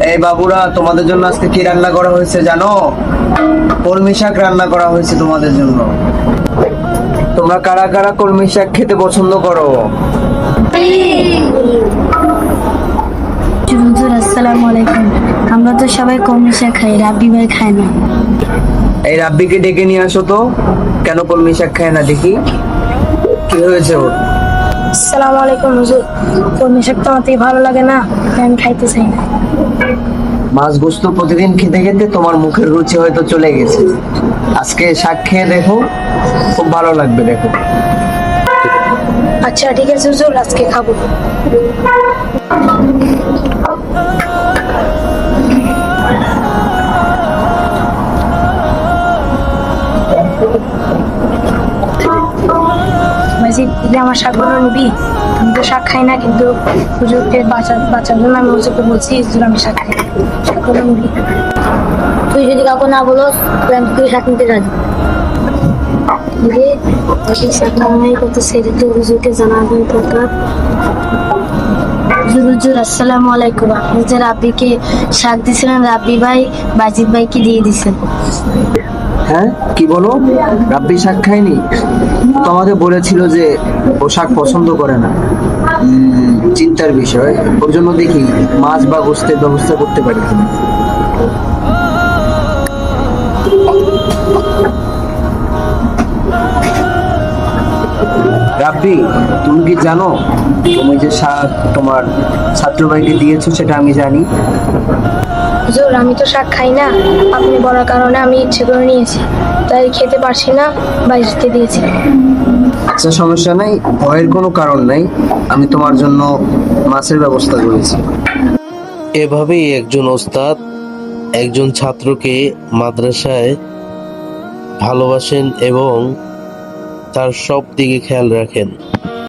এই বাবুরা, তোমাদের জন্য আজকে কি রান্না করা হয়েছে জানো? কলমি শাক রান্না করা হয়েছে তোমাদের জন্য। তোমরা কারা কারা কলমি শাক খেতে পছন্দ করো? হুজুর আসসালামু আলাইকুম। আমরা তো সবাই কলমি শাক খাই, রাব্বি ভাই খায় না। এই রাব্বিকে ডেকে নিয়ে আসো তো। কেন কলমি শাক খায় না দেখি, কি হয়েছে ওর? আসসালামু আলাইকুম হুজুর, কলমি শাক তো আমাকে ভালো লাগে না, তাই আমি খাইতে চাই না। মাছ গোস্ত প্রতিদিন খেতে খেতে তোমার মুখের রুচি হয়তো চলে গেছে। আজকে শাক খেয়ে দেখো, খুব ভালো লাগবে দেখো। আচ্ছা ঠিক আছে হুজুর, আজকে খাবো। মাঝি, তুই আমার শাকগুলো নিবি? আমি তো শাক খাই না, কিন্তু হুজুরকে বাঁচার জন্য আমি হুজুরকে বলছি, হুজুর আমি শাক খাই না, শাকগুলো নিবি? তুই যদি কাউকে না বলো, আমি তুই শাক নিতে রাজি। শাক খাওয়াই কত ছেড়ে তো হুজুরকে জানাবেন দরকার। হুজুর হুজুর আসসালামু আলাইকুম। আপনি যে রাব্বিকে শাক দিছিলেন, রাব্বি ভাই বাজিদ ভাইকে দিয়ে দিছেন। হ্যাঁ, কি বলো? রাব্বি শাক খায়নি? তো আমাকে বলেছিল যে ও শাক পছন্দ করে না। চিন্তার বিষয়। ওর জন্য দেখি মাছ বা গোস্তের ব্যবস্থা করতে পারি কিনা। রাব্বি, তুমি কি জানো তুমি যে শাক তোমার ছাত্র ভাইকে দিয়েছো সেটা আমি জানি। হুজুর আমি তো শাক খাই না, আপনি বলার কারণে আমি ইচ্ছে করে নিয়েছি, তাই খেতে পারছি না, বাইরে দিয়েছি। আচ্ছা, সমস্যা নাই, ভয়ের কোনো কারণ নাই। আমি তোমার জন্য মাছের ব্যবস্থা করেছি। এভাবেই একজন ওস্তাদ একজন ছাত্রকে মাদ্রাসায় ভালোবাসেন এবং তার সব দিকে খেয়াল রাখেন।